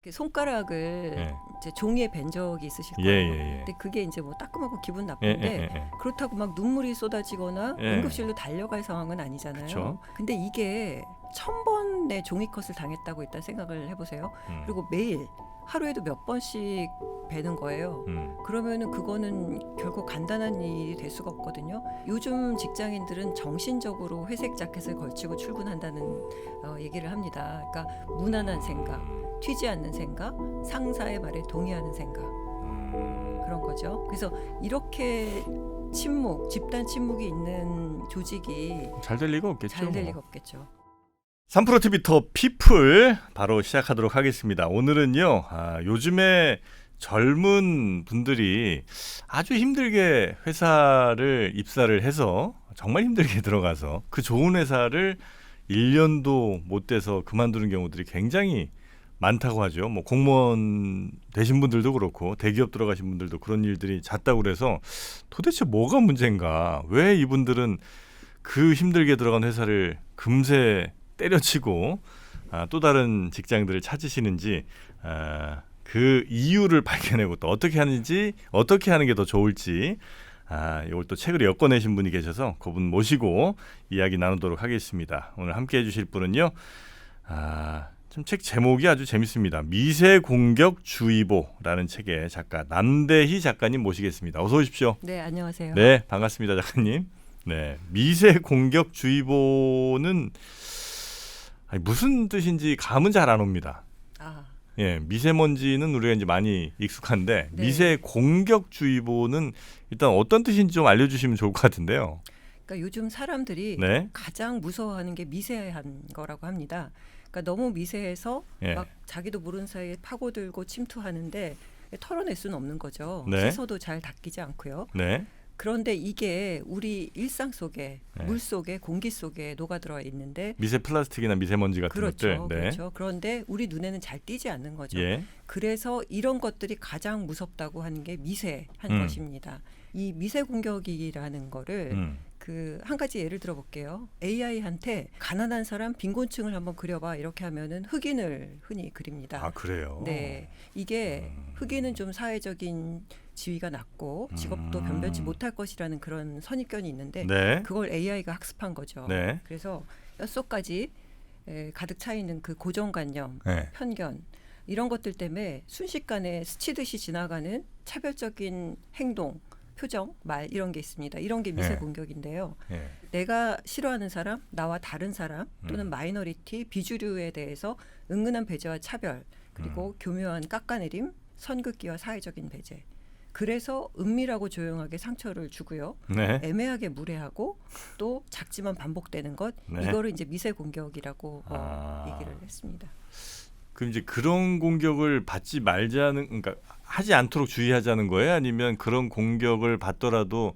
손가락을 예. 이제 종이에 벤 적이 있으실 예, 거예요. 예, 예. 근데 그게 이제 뭐 따끔하고 기분 예, 나쁜데 예, 예. 그렇다고 막 눈물이 쏟아지거나 예. 응급실로 달려갈 상황은 아니잖아요. 그쵸. 근데 이게 1000번의 종이컷을 당했다고 일단 생각을 해보세요. 그리고 매일 하루에도 몇 번씩 베는 거예요. 그러면은 그거는 결코 간단한 일이 될 수가 없거든요. 요즘 직장인들은 정신적으로 회색 자켓을 걸치고 출근한다는 얘기를 합니다. 그러니까 무난한 생각, 튀지 않는 생각, 상사의 말에 동의하는 생각, 그런 거죠. 그래서 이렇게 집단 침묵이 있는 조직이 잘 될 리가 없겠죠. 잘 될 리가 없겠죠. 3프로TV 더 피플 바로 시작하도록 하겠습니다. 오늘은요, 요즘에 젊은 분들이 아주 힘들게 회사를 입사를 해서 정말 힘들게 들어가서 그 좋은 회사를 1년도 못 돼서 그만두는 경우들이 굉장히 많다고 하죠. 뭐 공무원 되신 분들도 그렇고 대기업 들어가신 분들도 그런 일들이 잦다고 그래서 도대체 뭐가 문제인가? 왜 이분들은 그 힘들게 들어간 회사를 금세 때려치고 또 다른 직장들을 찾으시는지 그 이유를 발견하고 또 어떻게 하는지 어떻게 하는 게 더 좋을지 이걸 또 책을 엮어내신 분이 계셔서 그분 모시고 이야기 나누도록 하겠습니다. 오늘 함께해 주실 분은요. 좀 책 제목이 아주 재밌습니다. 미세공격주의보라는 책의 작가 남대희 작가님 모시겠습니다. 어서 오십시오. 네, 안녕하세요. 네, 반갑습니다, 작가님. 네, 미세공격주의보는 무슨 뜻인지 감은 잘 안 옵니다. 예, 미세먼지는 우리가 이제 많이 익숙한데 네. 미세공격주의보는 일단 어떤 뜻인지 좀 알려주시면 좋을 것 같은데요. 그러니까 요즘 사람들이 네. 가장 무서워하는 게 미세한 거라고 합니다. 그러니까 너무 미세해서 예. 막 자기도 모르는 사이에 파고들고 침투하는데 털어낼 수는 없는 거죠. 네. 씻어도 잘 닦이지 않고요. 네. 그런데 이게 우리 일상 속에 네. 물 속에 공기 속에 녹아들어 있는데 미세 플라스틱이나 미세먼지 같은 그렇죠, 것들. 네. 그렇죠. 그런데 우리 눈에는 잘 띄지 않는 거죠. 예. 그래서 이런 것들이 가장 무섭다고 하는 게 미세한 것입니다. 이 미세 공격이라는 거를 그 한 가지 예를 들어 볼게요. AI한테 가난한 사람 빈곤층을 한번 그려봐 이렇게 하면은 흑인을 흔히 그립니다. 아, 그래요. 네, 이게 흑인은 좀 사회적인 지위가 낮고 직업도 변변치 못할 것이라는 그런 선입견이 있는데 네. 그걸 AI가 학습한 거죠. 네. 그래서 뼛속까지 가득 차 있는 그 고정관념, 네. 편견 이런 것들 때문에 순식간에 스치듯이 지나가는 차별적인 행동, 표정, 말 이런 게 있습니다. 이런 게 미세 공격인데요. 예. 내가 싫어하는 사람, 나와 다른 사람 또는 마이너리티, 비주류에 대해서 은근한 배제와 차별 그리고 교묘한 깎아내림, 선긋기와 사회적인 배제. 그래서 은밀하고 조용하게 상처를 주고요. 네. 애매하게 무례하고 또 작지만 반복되는 것 네. 이거를 이제 미세 공격이라고 얘기를 했습니다. 그럼 이제 그런 공격을 받지 말자는, 그러니까 하지 않도록 주의하자는 거예요? 아니면 그런 공격을 받더라도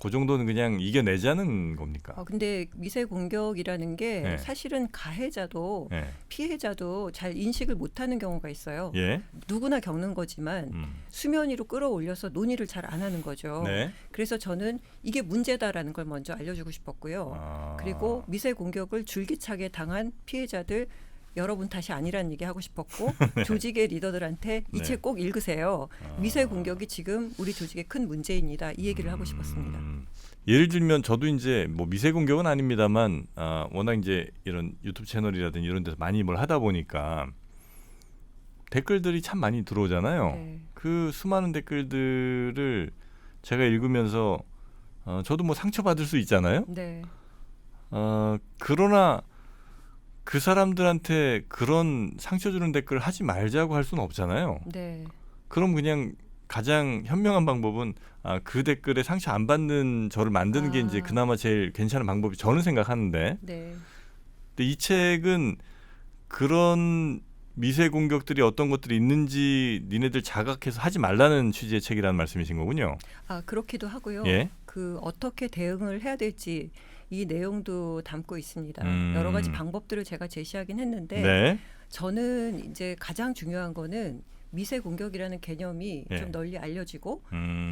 그 정도는 그냥 이겨내자는 겁니까? 근데 미세 공격이라는 게 네. 사실은 가해자도 예. 피해자도 잘 인식을 못하는 경우가 있어요. 예. 누구나 겪는 거지만 수면 위로 끌어올려서 논의를 잘 안 하는 거죠. 네. 그래서 저는 이게 문제다라는 걸 먼저 알려주고 싶었고요. 그리고 미세 공격을 줄기차게 당한 피해자들 여러분 탓이 아니라는 얘기 하고 싶었고 조직의 리더들한테 이 책 꼭 읽으세요. 미세 공격이 지금 우리 조직의 큰 문제입니다. 이 얘기를 하고 싶었습니다. 예를 들면 저도 이제 뭐 미세 공격은 아닙니다만 워낙 이제 이런 유튜브 채널이라든지 이런 데서 많이 뭘 하다 보니까 댓글들이 참 많이 들어오잖아요. 네. 그 수많은 댓글들을 제가 읽으면서 저도 뭐 상처받을 수 있잖아요. 네. 그러나 그 사람들한테 그런 상처 주는 댓글을 하지 말자고 할 수는 없잖아요. 네. 그럼 그냥 가장 현명한 방법은 그 댓글에 상처 안 받는 저를 만드는 게 이제 그나마 제일 괜찮은 방법이 저는 생각하는데 네. 근데 이 책은 그런 미세 공격들이 어떤 것들이 있는지 니네들 자각해서 하지 말라는 취지의 책이라는 말씀이신 거군요. 그렇기도 하고요. 예. 그 어떻게 대응을 해야 될지 이 내용도 담고 있습니다. 여러 가지 방법들을 제가 제시하긴 했는데 네. 저는 이제 가장 중요한 거는 미세 공격이라는 개념이 예. 좀 널리 알려지고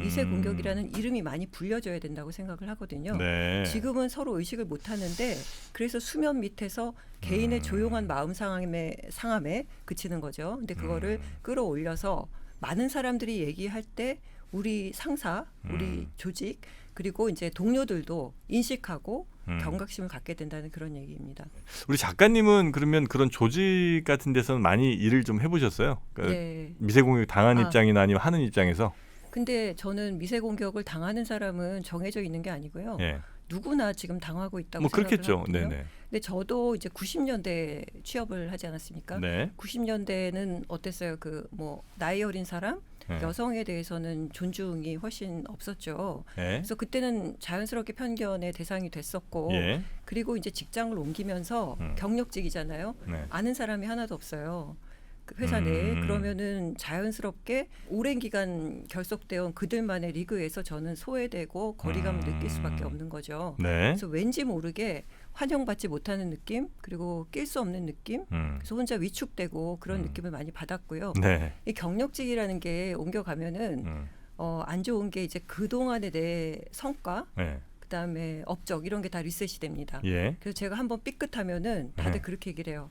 미세 공격이라는 이름이 많이 불려져야 된다고 생각을 하거든요. 네. 지금은 서로 의식을 못 하는데 그래서 수면 밑에서 개인의 조용한 마음 상함에 그치는 거죠. 근데 그거를 끌어올려서 많은 사람들이 얘기할 때 우리 상사, 우리 조직 그리고 이제 동료들도 인식하고 경각심을 갖게 된다는 그런 얘기입니다. 우리 작가님은 그러면 그런 조직 같은 데서는 많이 일을 좀 해보셨어요? 그러니까 네. 미세 공격 당한 입장이나 아니면 하는 입장에서? 근데 저는 미세 공격을 당하는 사람은 정해져 있는 게 아니고요. 예. 누구나 지금 당하고 있다고 뭐 생각을 그렇겠죠. 하거든요. 네네. 근데 저도 이제 90년대 취업을 하지 않았습니까? 네. 90년대는 어땠어요? 그 뭐 나이 어린 사람, 네. 여성에 대해서는 존중이 훨씬 없었죠. 예. 그래서 그때는 자연스럽게 편견의 대상이 됐었고, 예. 그리고 이제 직장을 옮기면서 경력직이잖아요. 네. 아는 사람이 하나도 없어요. 그 회사 내에. 그러면은 자연스럽게 오랜 기간 결속되어 온 그들만의 리그에서 저는 소외되고 거리감을 느낄 수밖에 없는 거죠. 네. 그래서 왠지 모르게 환영받지 못하는 느낌, 그리고 낄 수 없는 느낌, 그래서 혼자 위축되고 그런 느낌을 많이 받았고요. 네. 이 경력직이라는 게 옮겨가면은 안 좋은 게 이제 그 동안의 내 성과, 네. 그다음에 업적 이런 게 다 리셋이 됩니다. 예. 그래서 제가 한번 삐끗하면은 다들 그렇게 얘기를 해요.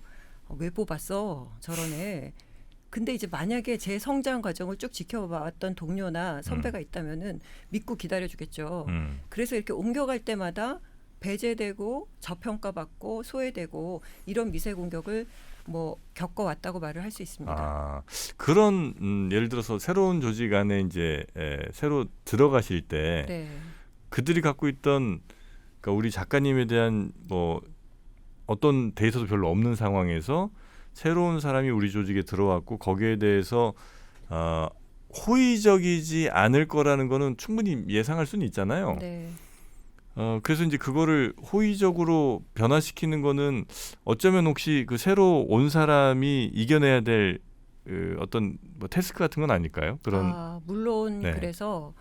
왜 뽑았어? 저런 애. 근데 이제 만약에 제 성장 과정을 쭉 지켜봤던 동료나 선배가 있다면은 믿고 기다려주겠죠. 그래서 이렇게 옮겨갈 때마다 배제되고 저평가받고 소외되고 이런 미세 공격을 뭐 겪어왔다고 말을 할 수 있습니다. 아, 그런 예를 들어서 새로운 조직 안에 이제 새로 들어가실 때 네. 그들이 갖고 있던 그러니까 우리 작가님에 대한 뭐 어떤 데이터도 별로 없는 상황에서 새로운 사람이 우리 조직에 들어왔고 거기에 대해서 호의적이지 않을 거라는 거는 충분히 예상할 수는 있잖아요. 네. 그래서 이제 그거를 호의적으로 변화시키는 거는 어쩌면 혹시 그 새로 온 사람이 이겨내야 될 어떤 뭐 태스크 같은 건 아닐까요? 그런 물론 네. 그래서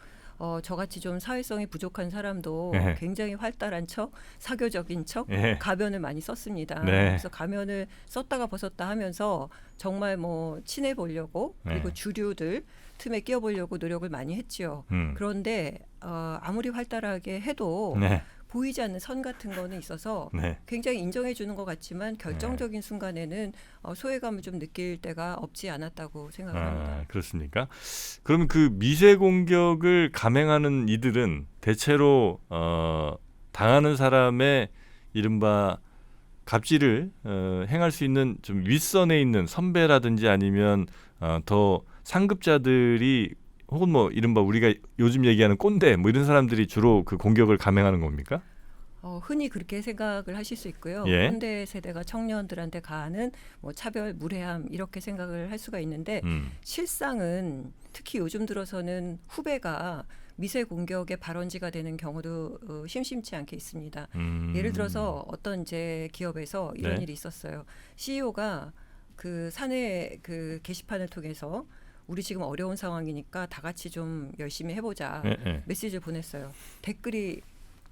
저같이 좀 사회성이 부족한 사람도 네. 굉장히 활달한 척, 사교적인 척, 네. 가면을 많이 썼습니다. 네. 그래서 가면을 썼다가 벗었다 하면서 정말 뭐 친해 보려고 그리고 네. 주류들 틈에 끼어 보려고 노력을 많이 했지요. 그런데 아무리 활달하게 해도 네. 보이지 않는 선 같은 거는 있어서 네. 굉장히 인정해 주는 것 같지만 결정적인 순간에는 소외감을 좀 느낄 때가 없지 않았다고 생각합니다. 그렇습니까? 그러면 그 미세 공격을 감행하는 이들은 대체로 당하는 사람의 이른바 갑질을 행할 수 있는 좀 윗선에 있는 선배라든지 아니면 더 상급자들이 혹은 뭐 이른바 우리가 요즘 얘기하는 꼰대 뭐 이런 사람들이 주로 그 공격을 감행하는 겁니까? 흔히 그렇게 생각을 하실 수 있고요. 예. 현대 세대가 청년들한테 가하는 뭐 차별, 무례함 이렇게 생각을 할 수가 있는데 실상은 특히 요즘 들어서는 후배가 미세 공격의 발원지가 되는 경우도 심심치 않게 있습니다. 예를 들어서 어떤 이제 기업에서 이런 네. 일이 있었어요. CEO가 그 사내 그 게시판을 통해서 우리 지금 어려운 상황이니까 다 같이 좀 열심히 해보자 네. 메시지를 보냈어요. 댓글이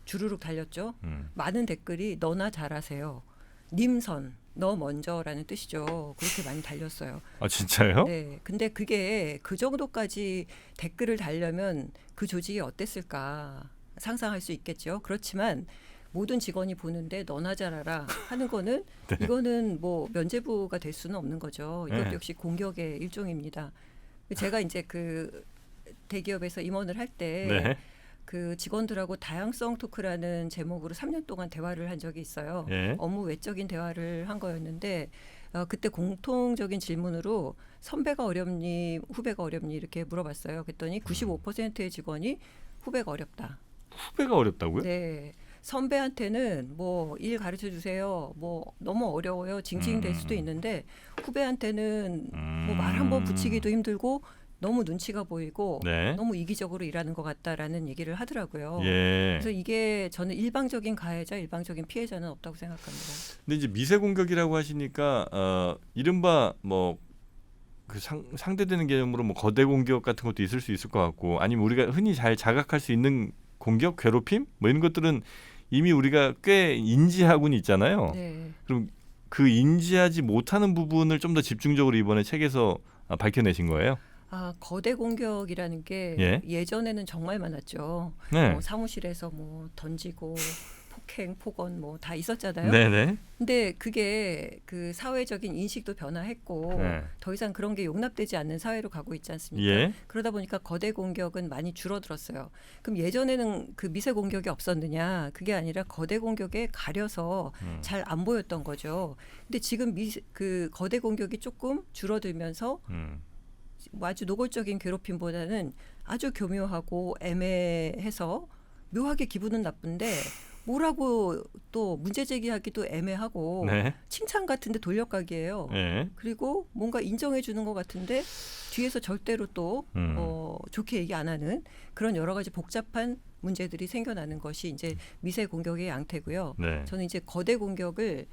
주르륵 달렸죠. 많은 댓글이 너나 잘하세요. 님선, 너 먼저라는 뜻이죠. 그렇게 많이 달렸어요. 아 진짜요? 네. 근데 그게 그 정도까지 댓글을 달려면 그 조직이 어땠을까 상상할 수 있겠죠. 그렇지만 모든 직원이 보는데 너나 잘하라 하는 거는 네. 이거는 뭐 면죄부가 될 수는 없는 거죠. 이것도 네. 역시 공격의 일종입니다. 제가 이제 그 대기업에서 임원을 할 때 네. 그 직원들하고 다양성 토크라는 제목으로 3년 동안 대화를 한 적이 있어요. 예. 업무 외적인 대화를 한 거였는데 그때 공통적인 질문으로 선배가 어렵니 후배가 어렵니 이렇게 물어봤어요. 그랬더니 95%의 직원이 후배가 어렵다. 후배가 어렵다고요? 네. 선배한테는 뭐 일 가르쳐 주세요. 뭐 너무 어려워요. 징징댈 수도 있는데 후배한테는 뭐 말 한번 붙이기도 힘들고 너무 눈치가 보이고 네. 너무 이기적으로 일하는 것 같다라는 얘기를 하더라고요. 예. 그래서 이게 저는 일방적인 가해자, 일방적인 피해자는 없다고 생각합니다. 근데 이제 미세 공격이라고 하시니까 이른바 뭐 그 상대되는 개념으로 뭐 거대 공격 같은 것도 있을 수 있을 것 같고 아니면 우리가 흔히 잘 자각할 수 있는 공격, 괴롭힘 뭐 이런 것들은 이미 우리가 꽤 인지하고는 있잖아요. 네. 그럼 그 인지하지 못하는 부분을 좀 더 집중적으로 이번에 책에서 밝혀내신 거예요? 거대 공격이라는 게 예전에는 정말 많았죠. 네. 사무실에서 뭐 던지고 폭행, 폭언 뭐 다 있었잖아요. 네네. 근데 그게 그 사회적인 인식도 변화했고 네. 더 이상 그런 게 용납되지 않는 사회로 가고 있지 않습니까? 예. 그러다 보니까 거대 공격은 많이 줄어들었어요. 그럼 예전에는 그 미세 공격이 없었느냐? 그게 아니라 거대 공격에 가려서 잘 안 보였던 거죠. 근데 지금 그 거대 공격이 조금 줄어들면서 아주 노골적인 괴롭힘보다는 아주 교묘하고 애매해서 묘하게 기분은 나쁜데 뭐라고 또 문제 제기하기도 애매하고 네. 칭찬 같은데 돌려가기예요. 네. 그리고 뭔가 인정해 주는 것 같은데 뒤에서 절대로 또 좋게 얘기 안 하는 그런 여러 가지 복잡한 문제들이 생겨나는 것이 이제 미세 공격의 양태고요. 네. 저는 이제 거대 공격을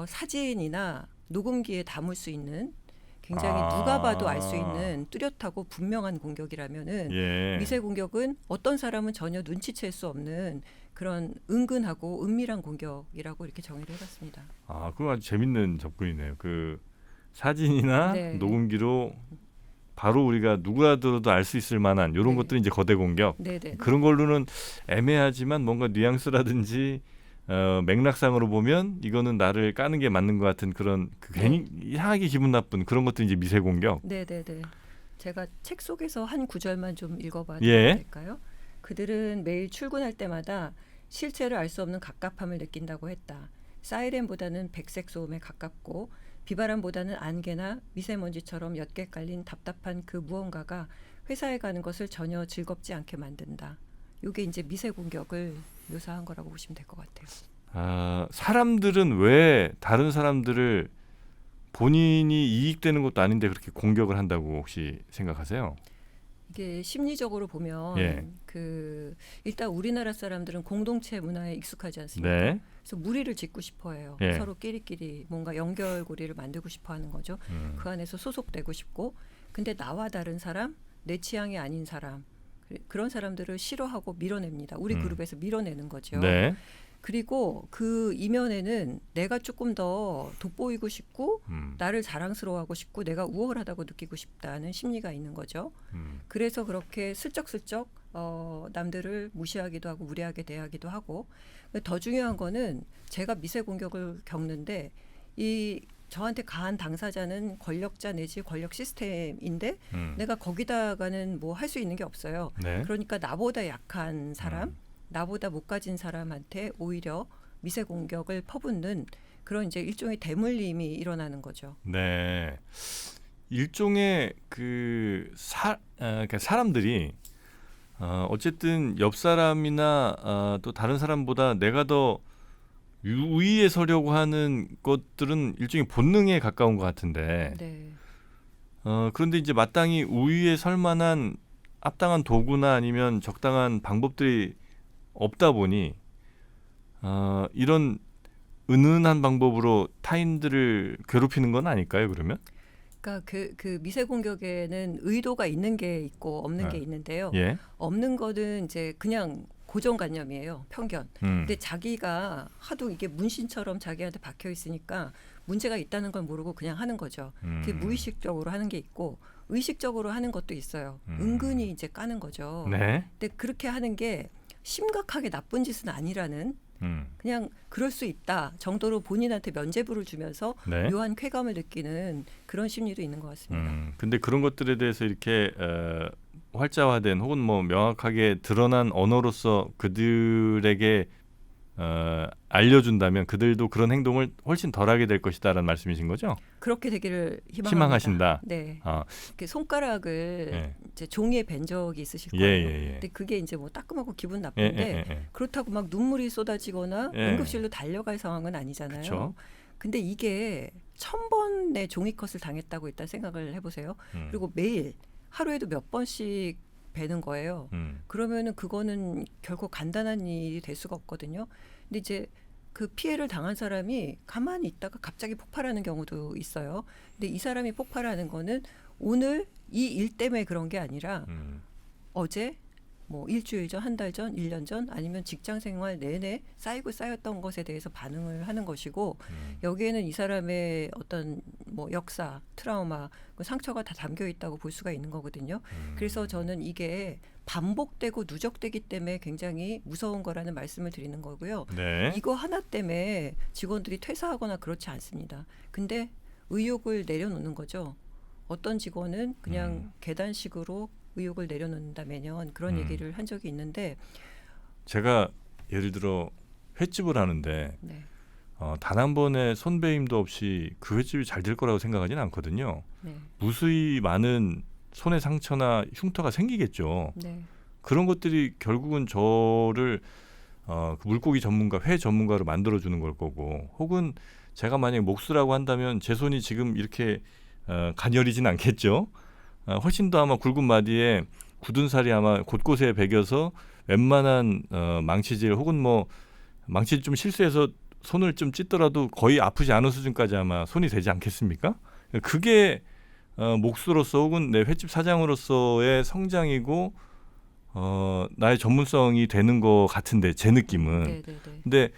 사진이나 녹음기에 담을 수 있는 굉장히 누가 봐도 알 수 있는 뚜렷하고 분명한 공격이라면은 미세 공격은 어떤 사람은 전혀 눈치챌 수 없는 그런 은근하고 은밀한 공격이라고 이렇게 정의를 해봤습니다. 그거 아주 재밌는 접근이네요. 그 사진이나 녹음기로 바로 우리가 누구라 들어도 알 수 있을 만한 이런 것들이 이제 거대 공격. 그런 걸로는 애매하지만 뭔가 뉘앙스라든지 맥락상으로 보면 이거는 나를 까는 게 맞는 것 같은 그런 괜히 이상하게 기분 나쁜 그런 것들이 이제 미세 공격. 네네네. 제가 책 속에서 한 구절만 좀 읽어봐도 될까요? 그들은 매일 출근할 때마다 실체를 알 수 없는 갑갑함을 느낀다고 했다. 사이렌보다는 백색 소음에 가깝고 비바람보다는 안개나 미세먼지처럼 옅게 깔린 답답한 그 무언가가 회사에 가는 것을 전혀 즐겁지 않게 만든다. 이게 이제 미세 공격을 묘사한 거라고 보시면 될 것 같아요. 사람들은 왜 다른 사람들을 본인이 이익되는 것도 아닌데 그렇게 공격을 한다고 혹시 생각하세요? 이게 심리적으로 보면 그 일단 우리나라 사람들은 공동체 문화에 익숙하지 않습니까? 그래서 무리를 짓고 싶어해요. 서로 끼리끼리 뭔가 연결고리를 만들고 싶어하는 거죠. 그 안에서 소속되고 싶고, 근데 나와 다른 사람, 내 취향이 아닌 사람, 그런 사람들을 싫어하고 밀어냅니다. 우리 그룹에서 밀어내는 거죠. 그리고 그 이면에는 내가 조금 더 돋보이고 싶고 나를 자랑스러워하고 싶고 내가 우월하다고 느끼고 싶다는 심리가 있는 거죠. 그래서 그렇게 슬쩍슬쩍 남들을 무시하기도 하고 무례하게 대하기도 하고, 더 중요한 거는 제가 미세 공격을 겪는데 이 저한테 가한 당사자는 권력자 내지 권력 시스템인데 내가 거기다가는 뭐 할 수 있는 게 없어요. 그러니까 나보다 약한 사람, 나보다 못 가진 사람한테 오히려 미세 공격을 퍼붓는 그런 이제 일종의 대물림이 일어나는 거죠. 네, 일종의 그러니까 사람들이 어쨌든 옆 사람이나 또 다른 사람보다 내가 더 우위에 서려고 하는 것들은 일종의 본능에 가까운 것 같은데, 그런데 이제 마땅히 우위에 설 만한 합당한 도구나 아니면 적당한 방법들이 없다 보니 이런 은은한 방법으로 타인들을 괴롭히는 건 아닐까요? 그러면? 그러니까 그 미세 공격에는 의도가 있는 게 있고 없는 게 있는데요. 없는 거는 이제 그냥 고정관념이에요. 편견. 근데 자기가 하도 이게 문신처럼 자기한테 박혀 있으니까 문제가 있다는 걸 모르고 그냥 하는 거죠. 그게 무의식적으로 하는 게 있고 의식적으로 하는 것도 있어요. 은근히 이제 까는 거죠. 근데 그렇게 하는 게 심각하게 나쁜 짓은 아니라는 그냥 그럴 수 있다 정도로 본인한테 면죄부를 주면서 묘한 쾌감을 느끼는 그런 심리도 있는 것 같습니다. 근데 그런 것들에 대해서 이렇게 활자화된 혹은 뭐 명확하게 드러난 언어로서 그들에게 알려준다면 그들도 그런 행동을 훨씬 덜하게 될 것이다라는 말씀이신 거죠? 그렇게 되기를 희망하신다. 네. 이렇게 손가락을 이제 종이에 벤 적이 있으실 거예요. 근데 그게 이제 뭐 따끔하고 기분 나쁜데 그렇다고 막 눈물이 쏟아지거나 응급실로 달려갈 상황은 아니잖아요. 그쵸. 근데 이게 1000번의 종이컷을 당했다고 일단 생각을 해보세요. 그리고 매일 하루에도 몇 번씩 배는 거예요. 그러면은 그거는 결코 간단한 일이 될 수가 없거든요. 근데 이제 그 피해를 당한 사람이 가만히 있다가 갑자기 폭발하는 경우도 있어요. 근데 이 사람이 폭발하는 거는 오늘 이 일 때문에 그런 게 아니라 어제 뭐 일주일 전, 한 달 전, 1년 전 아니면 직장 생활 내내 쌓였던 것에 대해서 반응을 하는 것이고 여기에는 이 사람의 어떤 뭐 역사, 트라우마, 그 상처가 다 담겨 있다고 볼 수가 있는 거거든요. 그래서 저는 이게 반복되고 누적되기 때문에 굉장히 무서운 거라는 말씀을 드리는 거고요. 네. 이거 하나 때문에 직원들이 퇴사하거나 그렇지 않습니다. 근데 의욕을 내려놓는 거죠. 어떤 직원은 그냥 계단식으로 의욕을 내려놓는다면 그런 얘기를 한 적이 있는데 제가 예를 들어 횟집을 하는데 네. 단 한 번의 손배임도 없이 그 횟집이 잘 될 거라고 생각하지는 않거든요. 네. 무수히 많은 손의 상처나 흉터가 생기겠죠. 네. 그런 것들이 결국은 저를 그 물고기 전문가, 회 전문가로 만들어주는 걸 거고, 혹은 제가 만약에 목수라고 한다면 제 손이 지금 이렇게 가녀리진 않겠죠. 훨씬 더 아마 굵은 마디에 굳은 살이 아마 곳곳에 배겨서 웬만한 망치질 혹은 뭐 망치질 좀 실수해서 손을 좀 찢더라도 거의 아프지 않은 수준까지 아마 손이 되지 않겠습니까? 그게 목수로서 혹은 내 횟집 사장으로서의 성장이고 나의 전문성이 되는 것 같은데 제 느낌은. 네네네. 근데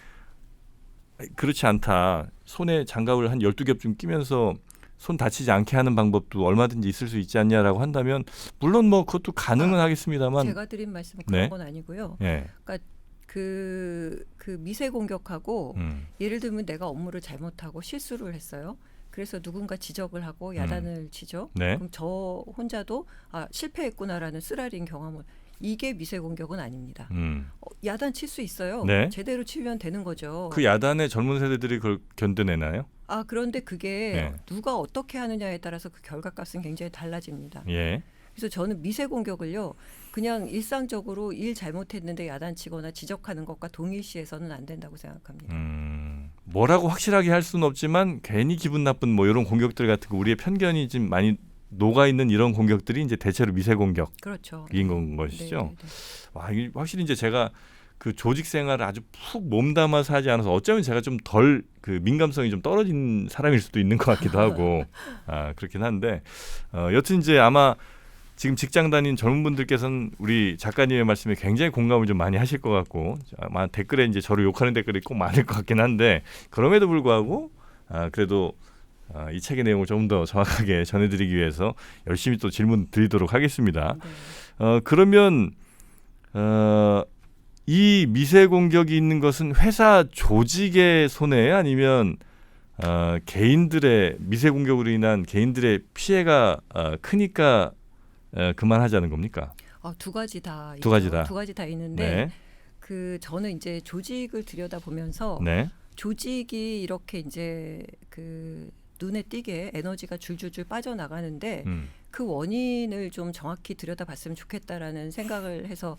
그렇지 않다. 손에 장갑을 한 12겹 끼면서 손 다치지 않게 하는 방법도 얼마든지 있을 수 있지 않냐라고 한다면 물론 뭐 그것도 가능은 하겠습니다만 제가 드린 말씀은 그런 네. 건 아니고요. 예. 그러니까 그 미세 공격하고 예를 들면 내가 업무를 잘못하고 실수를 했어요. 그래서 누군가 지적을 하고 야단을 치죠. 네. 그럼 저 혼자도 실패했구나라는 쓰라린 경험을 이게 미세 공격은 아닙니다. 야단 칠 수 있어요. 네. 제대로 치면 되는 거죠. 그 야단에 젊은 세대들이 그걸 견뎌내나요? 그런데 그게 네. 누가 어떻게 하느냐에 따라서 그 결과값은 굉장히 달라집니다. 예. 그래서 저는 미세 공격을요. 그냥 일상적으로 일 잘못했는데 야단치거나 지적하는 것과 동일시해서는 안 된다고 생각합니다. 뭐라고 확실하게 할 수는 없지만 괜히 기분 나쁜 뭐 이런 공격들 같은 거 우리의 편견이 좀 많이 녹아 있는 이런 공격들이 이제 대체로 미세 공격인 그렇죠. 것이죠. 네네네. 와, 이게 확실히 이제 제가 그 조직 생활을 아주 푹 몸담아서 하지 않아서 어쩌면 제가 좀 덜 그 민감성이 좀 떨어진 사람일 수도 있는 것 같기도 하고 그렇긴 한데 여튼 이제 아마 지금 직장 다닌 젊은 분들께서는 우리 작가님의 말씀에 굉장히 공감을 좀 많이 하실 것 같고 아마 댓글에 이제 저를 욕하는 댓글이 꼭 많을 것 같긴 한데 그럼에도 불구하고 그래도 이 책의 내용을 좀 더 정확하게 전해드리기 위해서 열심히 또 질문 드리도록 하겠습니다. 네. 그러면 이 미세 공격이 있는 것은 회사 조직의 손해예요? 아니면 개인들의 미세 공격으로 인한 개인들의 피해가 크니까 그만하자는 겁니까? 두 가지 다 두 가지 다. 두 가지 다 있는데 저는 이제 조직을 들여다보면서 네. 조직이 이렇게 이제 눈에 띄게 에너지가 줄줄줄 빠져나가는데 그 원인을 좀 정확히 들여다봤으면 좋겠다라는 생각을 해서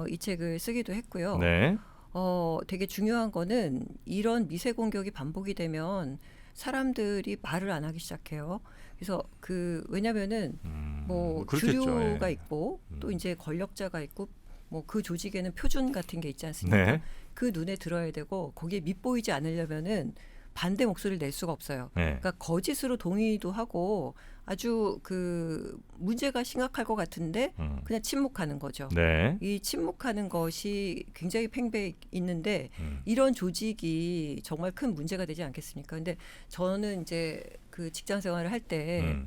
이 책을 쓰기도 했고요. 네. 되게 중요한 거는 이런 미세 공격이 반복이 되면 사람들이 말을 안 하기 시작해요. 그래서 왜냐면은 뭐 그렇겠죠. 주류가 예. 있고 또 이제 권력자가 있고 뭐 그 조직에는 표준 같은 게 있지 않습니까? 네. 그 눈에 들어야 되고 거기에 밑보이지 않으려면은 반대 목소리를 낼 수가 없어요. 네. 그러니까 거짓으로 동의도 하고 아주 문제가 심각할 것 같은데 그냥 침묵하는 거죠. 네. 이 침묵하는 것이 굉장히 팽배해 있는데 이런 조직이 정말 큰 문제가 되지 않겠습니까? 근데 저는 이제 그 직장 생활을 할 때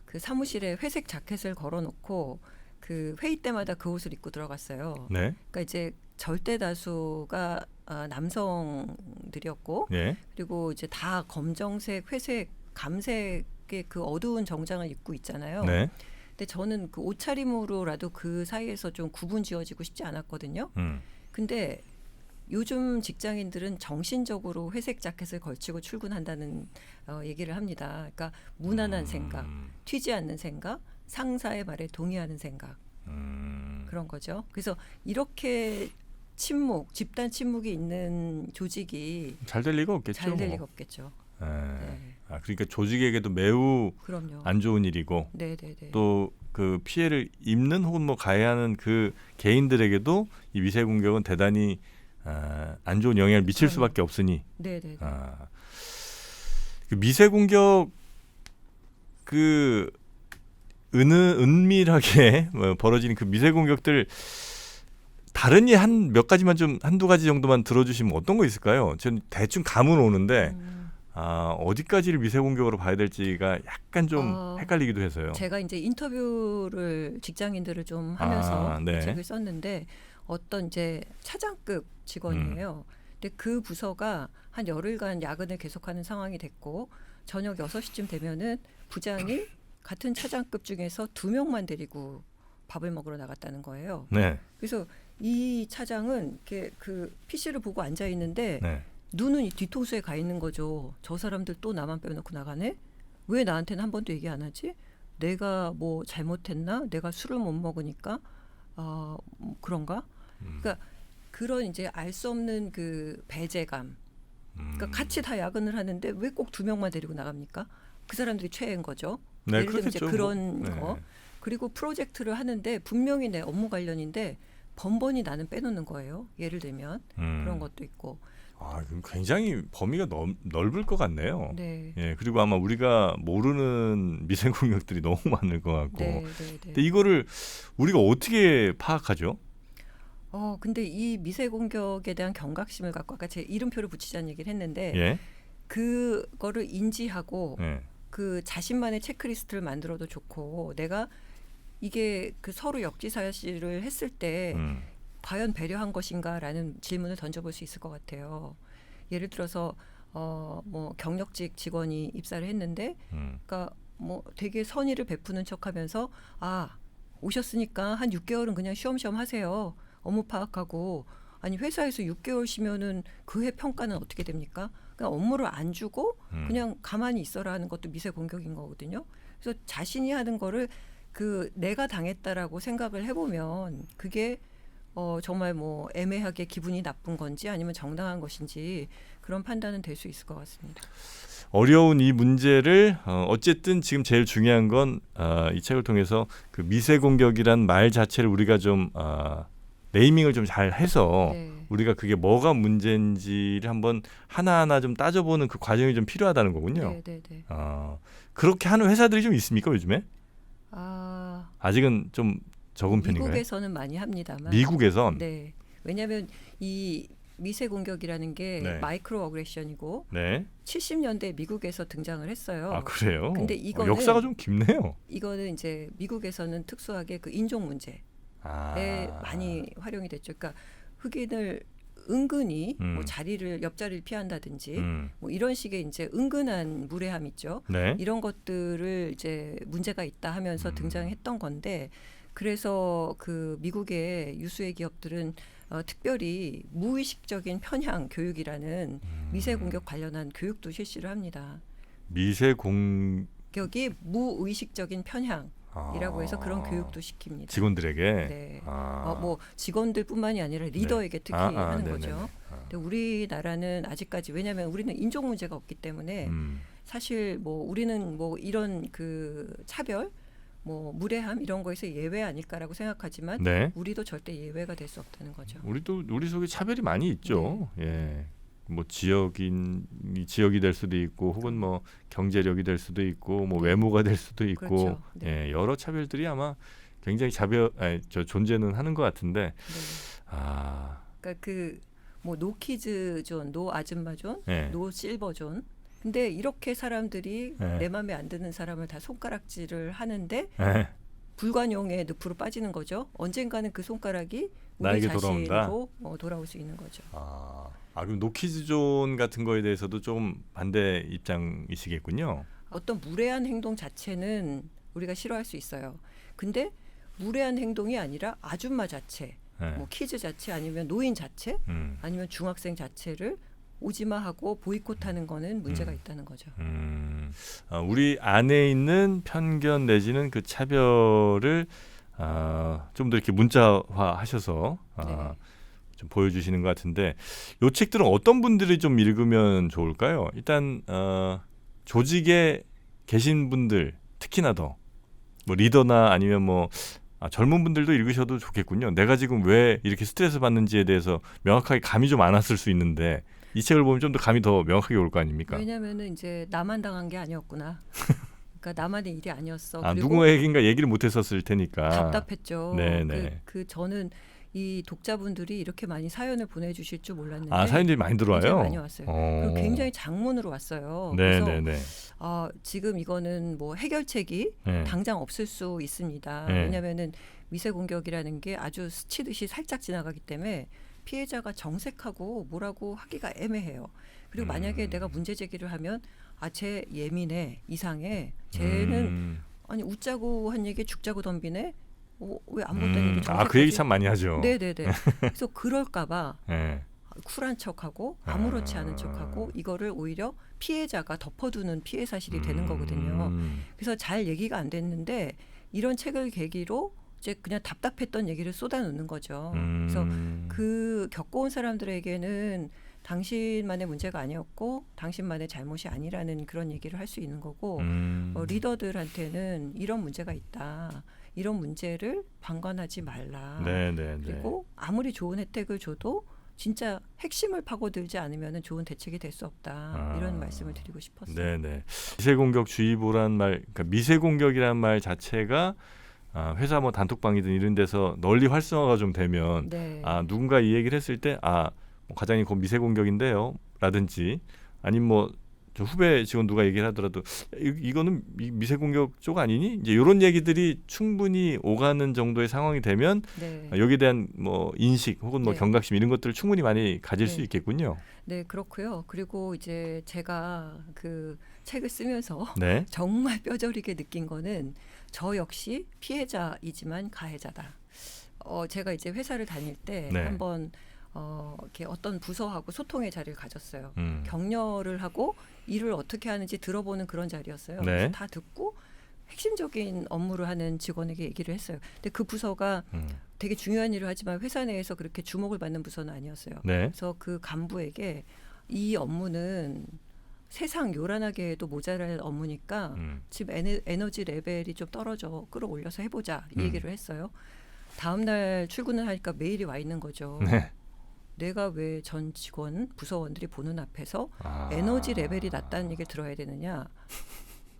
그 사무실에 회색 자켓을 걸어놓고 그 회의 때마다 그 옷을 입고 들어갔어요. 네. 그러니까 이제 절대 다수가 남성들이었고 네. 그리고 이제 다 검정색, 회색, 감색의 그 어두운 정장을 입고 있잖아요. 네. 근데 저는 그 옷차림으로라도 그 사이에서 좀 구분 지어지고 싶지 않았거든요. 근데 요즘 직장인들은 정신적으로 회색 자켓을 걸치고 출근한다는 얘기를 합니다. 그러니까 무난한 생각, 튀지 않는 생각, 상사의 말에 동의하는 생각 그런 거죠. 그래서 이렇게 집단 침묵이 있는 조직이 잘 될 리가 없겠죠. 잘 될 리가 없겠죠. 네. 그러니까 조직에게도 매우 그럼요. 안 좋은 일이고 네네네. 또 그 피해를 입는 혹은 뭐 가해하는 그 개인들에게도 이 미세 공격은 대단히 안 좋은 영향을 미칠 그럼요. 수밖에 없으니 네네네. 그 미세 공격 은밀하게 벌어지는 그 미세 공격들 다른 예 한 몇 가지만 좀 한두 가지 정도만 들어주시면 어떤 거 있을까요? 저는 대충 감은 오는데 어디까지를 미세 공격으로 봐야 될지가 약간 좀 헷갈리기도 해서요. 제가 이제 인터뷰를 직장인들을 좀 하면서 네. 책을 썼는데 어떤 이제 차장급 직원이에요. 근데 그 부서가 한 열흘간 야근을 계속하는 상황이 됐고 저녁 6시쯤 되면은 부장이 같은 차장급 중에서 2명만 데리고 밥을 먹으러 나갔다는 거예요. 네. 그래서 이 차장은 이렇게 그 PC를 보고 앉아 있는데 네. 눈은 이 뒤통수에 가 있는 거죠. 저 사람들 또 나만 빼놓고 나가네? 왜 나한테는 한 번도 얘기 안 하지? 내가 뭐 잘못했나? 내가 술을 못 먹으니까 그런가? 그러니까 그런 이제 알 수 없는 그 배제감. 그러니까 같이 다 야근을 하는데 왜 꼭 2명만 데리고 나갑니까? 그 사람들이 최애인 거죠. 네, 예를 들면 이제 그렇겠죠. 그런 뭐. 네. 거. 그리고 프로젝트를 하는데 분명히 내 업무 관련인데 번번이 나는 빼놓는 거예요. 예를 들면 그런 것도 있고. 그럼 굉장히 범위가 넓을 것 같네요. 네. 예, 그리고 아마 우리가 모르는 미세 공격들이 너무 많을 것 같고. 네. 근데 이거를 우리가 어떻게 파악하죠? 근데 이 미세 공격에 대한 경각심을 갖고 아까 제 이름표를 붙이자는 얘기를 했는데 예. 그거를 인지하고 예. 그 자신만의 체크리스트를 만들어도 좋고 내가 이게 그 서로 역지사실을 했을 때 과연 배려한 것인가라는 질문을 던져볼 수 있을 것 같아요. 예를 들어서 뭐 경력직 직원이 입사를 했는데, 그러니까 뭐 되게 선의를 베푸는 척하면서 오셨으니까 한 6개월은 그냥 쉬엄쉬엄 하세요. 업무 파악하고 아니 회사에서 6개월 쉬면은 그 해 평가는 어떻게 됩니까? 그냥 업무를 안 주고 그냥 가만히 있어라 하는 것도 미세 공격인 거거든요. 그래서 자신이 하는 거를 그 내가 당했다라고 생각을 해보면 그게 정말 뭐 애매하게 기분이 나쁜 건지 아니면 정당한 것인지 그런 판단은 될 수 있을 것 같습니다. 어려운 이 문제를 어쨌든 지금 제일 중요한 건 이 책을 통해서 그 미세 공격이란 말 자체를 우리가 좀 네이밍을 좀 잘 해서 네. 우리가 그게 뭐가 문제인지를 한번 하나하나 좀 따져보는 그 과정이 좀 필요하다는 거군요. 네. 그렇게 하는 회사들이 좀 있습니까 요즘에? 아직은 좀 적은 편인가요? 미국에서는 많이 합니다만. 미국에선? 네. 왜냐하면 이 미세 공격이라는 게 네. 마이크로 어그레션이고 네. 70년대 미국에서 등장을 했어요. 그래요? 근데 이거는 역사가 좀 깊네요. 이거는 이제 미국에서는 특수하게 그 인종 문제에 많이 활용이 됐죠. 그러니까 흑인을 은근히 뭐 자리를 옆자리를 피한다든지 뭐 이런 식의 이제 은근한 무례함 있죠. 네. 이런 것들을 이제 문제가 있다 하면서 등장했던 건데 그래서 그 미국의 유수의 기업들은 특별히 무의식적인 편향 교육이라는 미세 공격 관련한 교육도 실시를 합니다. 미세 공 격이 무의식적인 편향이라고 해서 그런 교육도 시킵니다. 직원들에게. 네. 뭐 직원들뿐만이 아니라 리더에게 특히 하는 네네네. 거죠. 근데 우리나라는 아직까지 왜냐하면 우리는 인종 문제가 없기 때문에 사실 뭐 우리는 뭐 이런 그 차별 뭐 무례함 이런 거에서 예외 아닐까라고 생각하지만 네. 우리도 절대 예외가 될 수 없다는 거죠. 우리 속에 차별이 많이 있죠. 예. 뭐 지역이 될 수도 있고 혹은 뭐 경제력이 될 수도 있고 뭐 외모가 될 수도 있고 그렇죠. 네. 여러 차별들이 아마 굉장히 존재는 하는 것 같은데 그러니까 그 뭐 노키즈 존, 노 아줌마 존, 네. 노 실버 존. 근데 이렇게 사람들이 네. 내 마음에 안 드는 사람을 다 손가락질을 하는데 네. 불관용의 늪으로 빠지는 거죠. 언젠가는 그 손가락이 우리 나에게 자신으로 돌아올 수 있는 거죠. 그럼 노키즈존 같은 거에 대해서도 좀 반대 입장이시겠군요. 어떤 무례한 행동 자체는 우리가 싫어할 수 있어요. 근데 무례한 행동이 아니라 아줌마 자체, 뭐 키즈 자체 아니면 노인 자체 아니면 중학생 자체를 오지마하고 보이콧하는 거는 문제가 있다는 거죠. 우리 안에 있는 편견 내지는 그 차별을 좀 더 이렇게 문자화하셔서 좀 보여주시는 것 같은데 이 책들은 어떤 분들이 좀 읽으면 좋을까요? 일단 조직에 계신 분들 특히나 더 뭐 리더나 아니면 뭐 젊은 분들도 읽으셔도 좋겠군요. 내가 지금 왜 이렇게 스트레스 받는지에 대해서 명확하게 감이 좀 안 왔을 수 있는데 이 책을 보면 좀 더 감이 더 명확하게 올 거 아닙니까? 왜냐하면은 이제 나만 당한 게 아니었구나. 그러니까 나만의 일이 아니었어. 그리고 누구에게인가 얘기를 못했었을 테니까. 답답했죠. 네네. 저는 이 독자분들이 이렇게 많이 사연을 보내주실 줄 몰랐는데 사연들이 많이 들어와요. 굉장히 많이 왔어요. 그리고 굉장히 장문으로 왔어요. 그래서 지금 이거는 뭐 해결책이 당장 없을 수 있습니다. 왜냐하면은 미세 공격이라는 게 아주 스치듯이 살짝 지나가기 때문에 피해자가 정색하고 뭐라고 하기가 애매해요. 그리고 만약에 내가 문제 제기를 하면 쟤 예민해, 이상해, 쟤는 아니 웃자고 한 얘기에 죽자고 덤비네. 왜 아무것도 아니고 정색하지? 그 얘기 참 많이 하죠. 네네네. 그래서 그럴까봐 쿨한 척하고 아무렇지 않은 척하고 이거를 오히려 피해자가 덮어두는 피해 사실이 되는 거거든요. 그래서 잘 얘기가 안 됐는데 이런 책을 계기로 이제 그냥 답답했던 얘기를 쏟아놓는 거죠. 그래서 그 겪어온 사람들에게는 당신만의 문제가 아니었고 당신만의 잘못이 아니라는 그런 얘기를 할 수 있는 거고 리더들한테는 이런 문제가 있다. 이런 문제를 방관하지 말라. 그리고 아무리 좋은 혜택을 줘도 진짜 핵심을 파고들지 않으면 좋은 대책이 될 수 없다. 이런 말씀을 드리고 싶었어요. 네네. 미세공격주의보란 말, 그러니까 미세공격이란 말 자체가 회사 뭐 단톡방이든 이런 데서 널리 활성화가 좀 되면 누군가 이 얘기를 했을 때 뭐 과장님 그건 미세공격인데요 라든지 아니면 뭐 저 후배 직원 누가 얘기를 하더라도 이거는 미세공격 쪽 아니니? 이제 이런 얘기들이 충분히 오가는 정도의 상황이 되면 여기에 대한 뭐 인식 혹은 뭐 경각심 이런 것들을 충분히 많이 가질 수 있겠군요. 네, 그렇고요. 그리고 이제 제가 그 책을 쓰면서 정말 뼈저리게 느낀 거는 저 역시 피해자이지만 가해자다. 제가 이제 회사를 다닐 때 한번 이렇게 어떤 부서하고 소통의 자리를 가졌어요. 격려를 하고 일을 어떻게 하는지 들어보는 그런 자리였어요. 그래서 다 듣고 핵심적인 업무를 하는 직원에게 얘기를 했어요. 근데 그 부서가 되게 중요한 일을 하지만 회사 내에서 그렇게 주목을 받는 부서는 아니었어요. 그래서 그 간부에게 이 업무는 세상 요란하게 해도 모자랄 업무니까 지금 에너지 레벨이 좀 떨어져 끌어올려서 해보자 이 얘기를 했어요. 다음 날 출근을 하니까 메일이 와 있는 거죠. 내가 왜 전 직원, 부서원들이 보는 앞에서 에너지 레벨이 낮다는 얘기를 들어야 되느냐.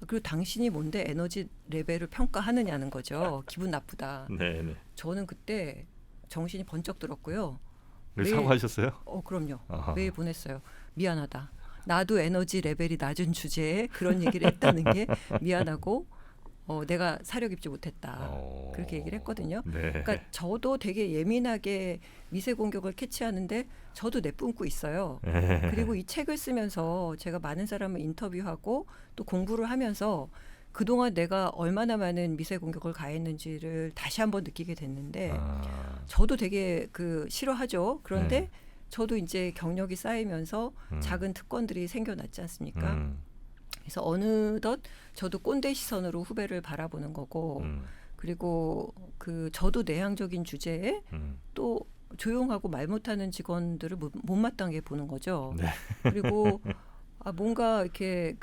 그리고 당신이 뭔데 에너지 레벨을 평가하느냐는 거죠. 기분 나쁘다. 저는 그때 정신이 번쩍 들었고요. 사과하셨어요? 그럼요. 메일 보냈어요. 미안하다. 나도 에너지 레벨이 낮은 주제에 그런 얘기를 했다는 게 미안하고 내가 사려 깊지 못했다. 그렇게 얘기를 했거든요. 그러니까 저도 되게 예민하게 미세 공격을 캐치하는데 저도 내뿜고 있어요. 그리고 이 책을 쓰면서 제가 많은 사람을 인터뷰하고 또 공부를 하면서 그동안 내가 얼마나 많은 미세 공격을 가했는지를 다시 한번 느끼게 됐는데 저도 되게 싫어하죠. 그런데 저도 이제 경력이 쌓이면서 작은 특권들이 생겨났지 않습니까? 그래서 어느덧 저도 꼰대 시선으로 후배를 바라보는 거고 그리고 저도 내향적인 주제에 또 조용하고 말 못하는 직원들을 못마땅하게 보는 거죠. 그리고 뭔가 이렇게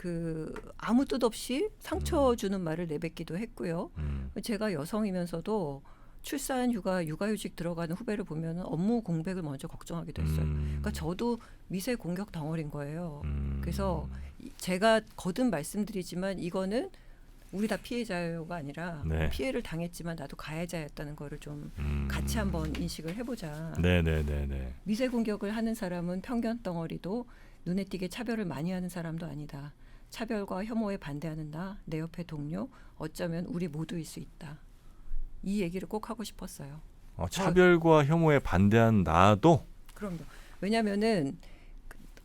아무 뜻 없이 상처 주는 말을 내뱉기도 했고요. 제가 여성이면서도 출산, 휴가, 육아휴직 들어가는 후배를 보면 업무 공백을 먼저 걱정하기도 했어요. 그러니까 저도 미세 공격 덩어리인 거예요. 그래서 제가 거듭 말씀드리지만 이거는 우리 다 피해자가 아니라 피해를 당했지만 나도 가해자였다는 거를 좀 같이 한번 인식을 해보자. 미세 공격을 하는 사람은 편견 덩어리도 눈에 띄게 차별을 많이 하는 사람도 아니다. 차별과 혐오에 반대하는 나, 내 옆에 동료, 어쩌면 우리 모두일 수 있다. 이 얘기를 꼭 하고 싶었어요. 차별과 혐오에 반대한 나도? 그럼요. 왜냐하면은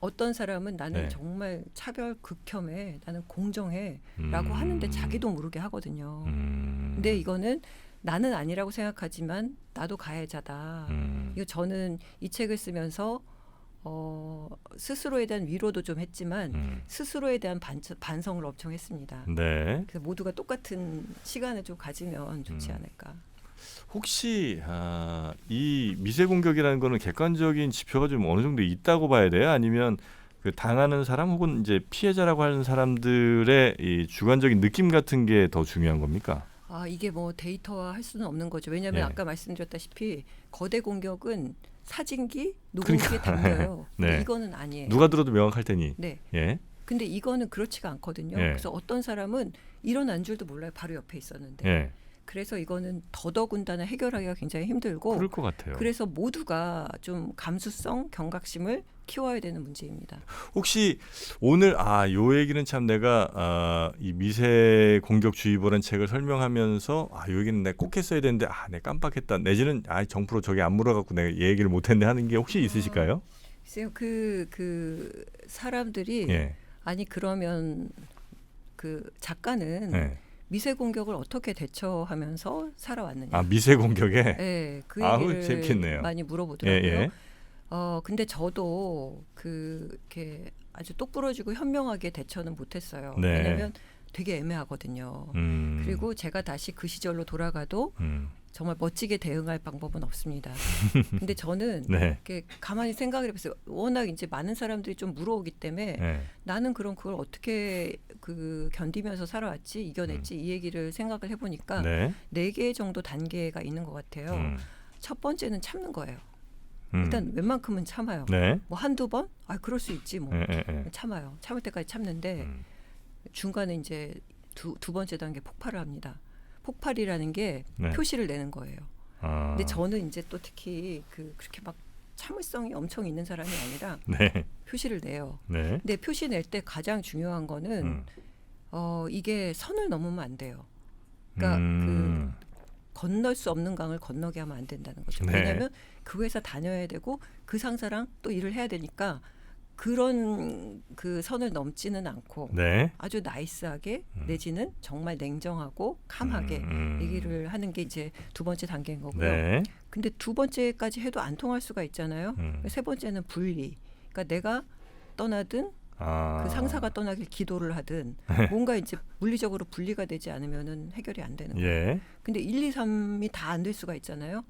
어떤 사람은 나는 정말 차별 극혐해, 나는 공정해 라고 하는데 자기도 모르게 하거든요. 근데 이거는 나는 아니라고 생각하지만 나도 가해자다. 이거 저는 이 책을 쓰면서 스스로에 대한 위로도 좀 했지만 스스로에 대한 반성을 엄청 했습니다. 그래서 모두가 똑같은 시간을 좀 가지면 좋지 않을까. 혹시 이 미세 공격이라는 거는 객관적인 지표가 좀 어느 정도 있다고 봐야 돼요? 아니면 당하는 사람 혹은 이제 피해자라고 하는 사람들의 이 주관적인 느낌 같은 게 더 중요한 겁니까? 이게 뭐 데이터화 할 수는 없는 거죠. 왜냐하면 아까 말씀드렸다시피 거대 공격은 사진기, 녹음기에 담겨요. 근데 이거는 아니에요. 누가 들어도 명확할 테니. 근데 이거는 그렇지가 않거든요. 그래서 어떤 사람은 일어난 줄도 몰라요. 바로 옆에 있었는데. 그래서 이거는 더더군다나 해결하기가 굉장히 힘들고 그럴 것 같아요. 그래서 모두가 좀 감수성, 경각심을 키워야 되는 문제입니다. 혹시 오늘 요 얘기는 참 내가 이 미세 공격주의보라는 책을 설명하면서 요 얘기는 내가 꼭 했어야 되는데 내가 깜빡했다. 내지는 정프로 저기 안 물어갖고 내가 이 얘기를 못했네 하는 게 혹시 있으실까요? 글쎄요, 그 사람들이 예. 아니 그러면 그 작가는 예. 미세 공격을 어떻게 대처하면서 살아왔느냐? 미세 공격에. 네, 그 아우, 얘기를 재밌겠네요. 많이 물어보더라고요. 예. 근데 저도 이렇게 아주 똑부러지고 현명하게 대처는 못했어요. 네. 왜냐하면 되게 애매하거든요. 그리고 제가 다시 그 시절로 돌아가도 정말 멋지게 대응할 방법은 없습니다. 근데 저는 네. 이렇게 가만히 생각을 해봤어요. 워낙 이제 많은 사람들이 좀 물어오기 때문에 네. 나는 그럼 그걸 어떻게 견디면서 살아왔지, 이겨냈지 이 얘기를 생각을 해보니까 네. 4개 정도 단계가 있는 것 같아요. 첫 번째는 참는 거예요. 일단 웬만큼은 참아요. 네. 뭐 한두 번? 그럴 수 있지 뭐. 예. 참아요. 참을 때까지 참는데 중간에 이제 두 번째 단계 폭발을 합니다. 폭발이라는 게 네. 표시를 내는 거예요. 근데 저는 이제 또 특히 그렇게 막 참을성이 엄청 있는 사람이 아니라 네. 표시를 내요. 네. 근데 표시 낼 때 가장 중요한 거는 이게 선을 넘으면 안 돼요. 그러니까 건널 수 없는 강을 건너게 하면 안 된다는 거죠. 네. 왜냐하면 그 회사 다녀야 되고 그 상사랑 또 일을 해야 되니까 그런 그 선을 넘지는 않고 네. 아주 나이스하게 내지는 정말 냉정하고 캄하게 얘기를 하는 게 이제 두 번째 단계인 거고요. 네. 근데 두 번째까지 해도 안 통할 수가 있잖아요. 세 번째는 분리. 그러니까 내가 떠나든 그 상사가 떠나길 기도를 하든 뭔가 이제 물리적으로 분리가 되지 않으면은 해결이 안 되는 거예요. 예. 근데 1, 2, 3이 다 안 될 수가 있잖아요.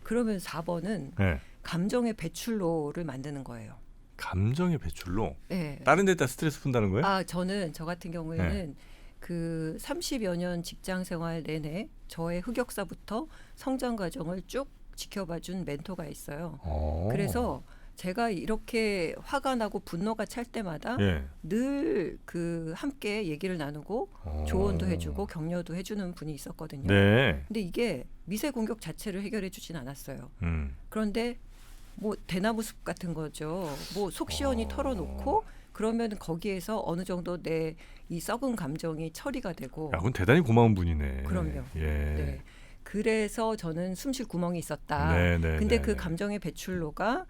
그러면 4번은 네. 감정의 배출로를 만드는 거예요. 감정의 배출로. 네. 다른 데다 스트레스 푼다는 거예요? 저 같은 경우에는 그 30여 년 직장 생활 내내 저의 흑역사부터 성장 과정을 쭉 지켜봐준 멘토가 있어요. 그래서 제가 이렇게 화가 나고 분노가 찰 때마다 늘 함께 얘기를 나누고 조언도 해주고 격려도 해주는 분이 있었거든요. 네. 근데 이게 미세 공격 자체를 해결해 주진 않았어요. 그런데 뭐 대나무 숲 같은 거죠. 뭐 속 시원히 털어놓고 그러면 거기에서 어느 정도 내 이 썩은 감정이 처리가 되고. 그건 대단히 고마운 분이네. 그럼요. 예. 네. 그래서 저는 숨쉴 구멍이 있었다. 근데 그 감정의 배출로가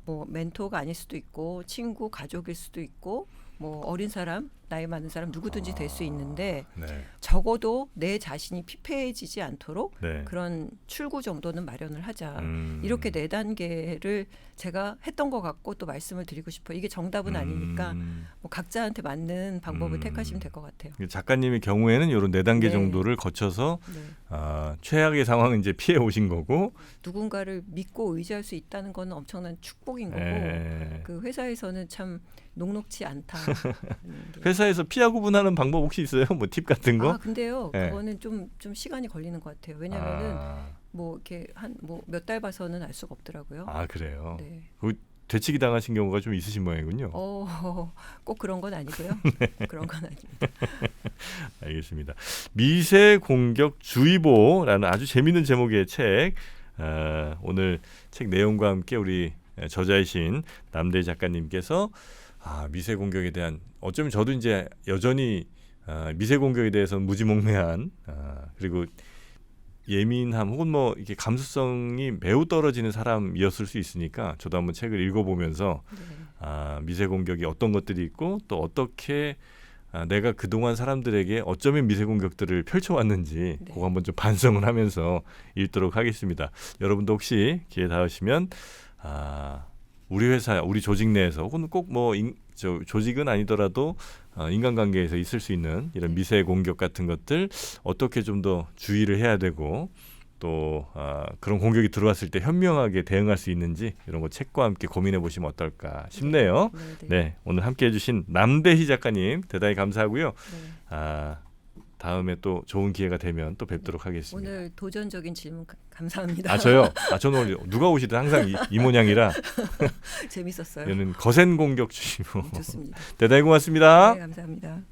뭐 멘토가 아닐 수도 있고 친구, 가족일 수도 있고 뭐 어린 사람, 나이 많은 사람 누구든지 될 수 있는데 적어도 내 자신이 피폐해지지 않도록 그런 출구 정도는 마련을 하자. 이렇게 4단계를 제가 했던 것 같고 또 말씀을 드리고 싶어요. 이게 정답은 아니니까 뭐 각자한테 맞는 방법을 택하시면 될 것 같아요. 작가님의 경우에는 이런 4단계 정도를 거쳐서 최악의 상황은 이제 피해 오신 거고 누군가를 믿고 의지할 수 있다는 건 엄청난 축복인 거고 그 회사에서는 참 녹록치 않다. 회사에서 피하 구분하는 방법 혹시 있어요? 뭐 팁 같은 거? 근데요. 그거는 좀 시간이 걸리는 것 같아요. 왜냐하면은 뭐 이렇게 한 뭐 몇 달 봐서는 알 수가 없더라고요. 그래요. 네. 되치기 당하신 경우가 좀 있으신 모양이군요. 꼭 그런 건 아니고요. 그런 건 아닙니다. 알겠습니다. 미세 공격 주의보라는 아주 재미있는 제목의 책. 오늘 책 내용과 함께 우리 저자이신 남대희 작가님께서 미세 공격에 대한 어쩌면 저도 이제 여전히 미세 공격에 대해서는 무지몽매한 그리고 예민함 혹은 뭐 이렇게 감수성이 매우 떨어지는 사람이었을 수 있으니까 저도 한번 책을 읽어보면서 미세 공격이 어떤 것들이 있고 또 어떻게 내가 그동안 사람들에게 어쩌면 미세 공격들을 펼쳐왔는지 그거 한번 좀 반성을 하면서 읽도록 하겠습니다. 여러분도 혹시 기회 닿으시면 우리 회사, 우리 조직 내에서 혹은 꼭 뭐 조직은 아니더라도 인간관계에서 있을 수 있는 이런 미세 공격 같은 것들 어떻게 좀 더 주의를 해야 되고 또 그런 공격이 들어왔을 때 현명하게 대응할 수 있는지 이런 거 책과 함께 고민해 보시면 어떨까 싶네요. 네, 오늘 함께해 주신 남대희 작가님 대단히 감사하고요. 다음에 또 좋은 기회가 되면 또 뵙도록 하겠습니다. 오늘 도전적인 질문 감사합니다. 저요? 저는 오늘 누가 오시든 항상 이 모양이라 재밌었어요. 얘는 거센 공격 주시고 좋습니다. 대단히 고맙습니다. 네, 감사합니다.